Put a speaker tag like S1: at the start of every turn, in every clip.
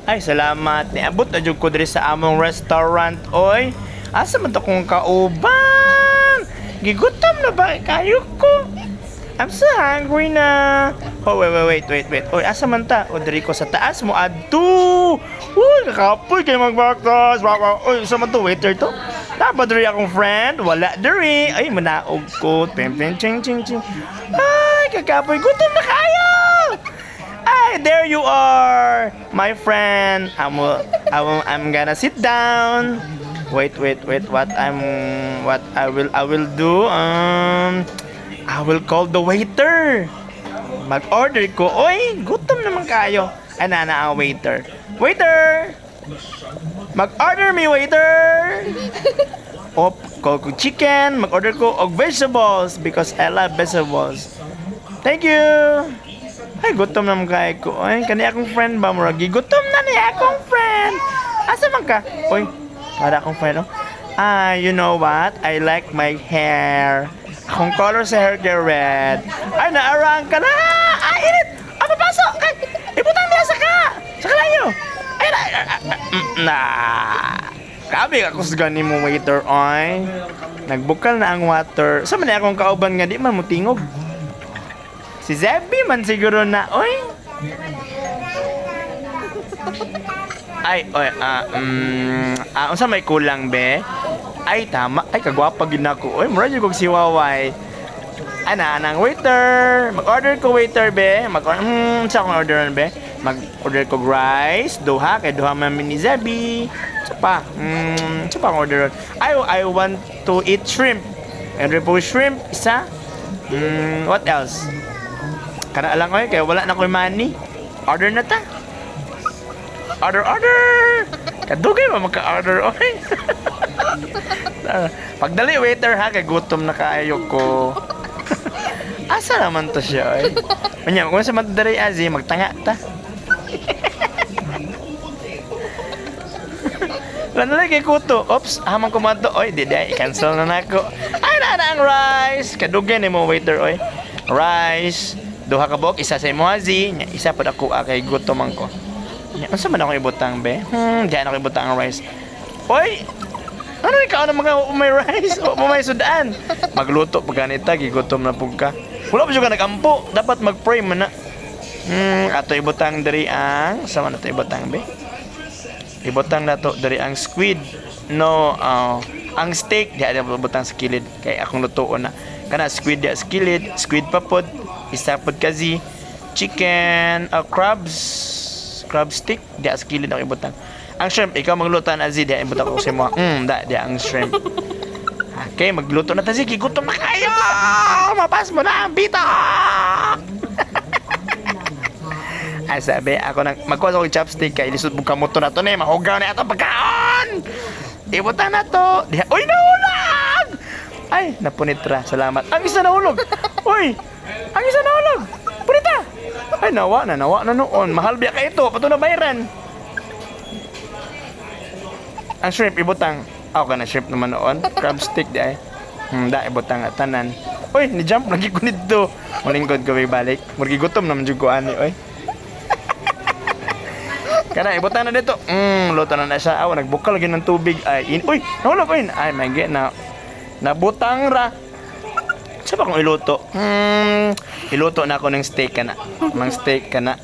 S1: Ay, salamat. Niabot na jud ko diri sa among restaurant, oy. Asa man to kong kauban? Gigutom na ba kayo ko? I'm so hungry na. Oh, wait. Oy, asa man ta? O, diri ko sa taas mo adto. Uy, kakapoy kayo magbaktas. Wow. Oy, sa man to? Waiter to? Dapat diri akong friend. Wala diri. Ay, manaog ko. Ching. Ay, kakapoy. Gutom na kayo! Ay, there you are, my friend. I'm gonna sit down. Wait. What I will do? I will call the waiter. Mag-order ko. Oy, gutom naman kayo. Ana ang waiter. Waiter! Mag-order me, waiter! Call ko chicken. Mag-order ko og vegetables because I love vegetables. Thank you. Ay, gutom naman kayo ko. Ay, kani akong friend ba, Muragi? Gutom na niya akong friend. Asa man ka? Oy, para akong friend, oh. You know what? I like my hair. Akong color sa hair kay red. Ay, naarang ka na! Ay, init! Papasok! Ay, ibutang niya sa kalayo! Ay, na! Kabi ka kusgan ni mo, waiter, oy. Nagbukal na ang water. Sa man akong kauban nga, di man mo tingog. Si Zebby man siguro na, oy. Ay, oy, unsa may kulang, be? Ay, tama. Ay, kagwapa gid nako. Oy, mura jud kog si Waway. Anang waiter. Mag-order ko, waiter, be. Sa akong orderan, be? Mag-order ko rice, duha, kay duha man ni Zebby. Sa pa ang orderan. I want to eat shrimp. And po shrimp, isa. What else? Kana lang oy, kaya wala na ko'y money. Order na ta. Order! Kadugay ba magka-order, oy? Pagdali, waiter, ha? Kaya gutom na kaayo ko. Asa naman to siya, oy? Manya, kung sa madari, Azi, magtanga ta. Lanalay kay kuto. Oops, hamang kumato. Oy, di i-cancel na nako. Ay, na ang rice. Kadugay ni mo, waiter, oy. Rice. Duha ka bok, isa sa imo hazi, isa pa ako kay gutom man ko. Unsa man ako ibutang, be? Diyan ako ibutang ang rice. Oy! Ano ikaw na mga umay rice? O umay sudan? Magluto pag ganita, gigutom na pug ka. Wala pa siya nagampo, dapat mag-pray man na. Ato ibutang diri ang, sama na to ibutang, be? Ibutang na to diri ang squid. No, ang steak, di ada ibutang sa kilid. Kay akong lutoon na. Kana squid di skillet, squid papod, isa pod kazi, chicken, crab stick, di skillet ang ibutang. Ang shrimp, ikaw magluto na Azi, di ibutang ko si mo. Di ang shrimp. Okay, magluto na ta sige, gutom na kayo. Mapas mo na ang bitak. Ay sabi, ako nang magkuha ko chopstick kay lisod mo kamoto na to ni, mahugaw na ato pagkaon. Ibutang na to. Uy, naulag! Ay, napunitra. Salamat. Ang isa nahulog. Uy, ang isa nahulog. Punita. Ay, nawa na noon. Mahal biya ka ito. Pato na bayaran. Ang shrimp, ibutang. Ako na shrimp naman noon. Crab stick di ay. Ibutang tanan. Uy, ni-jump lagi ko nito. Malingkod ko balik. Murgi gutom naman dyan ko ani, oy. Kana, ibutang na dito. Luto na siya. Nagbukal lagi ng tubig. Ay, uy, nahulog, oy. Ay, my God, nabutang ra. Saan ba kung iluto? Iluto na ako ng steak ka na.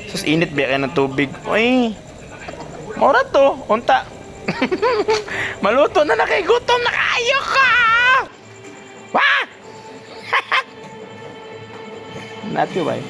S1: Sus, init ba ka ng tubig? Uy, maura to. Unta. Maluto na kay gutom na kayo ka! Wah! Not you, bye.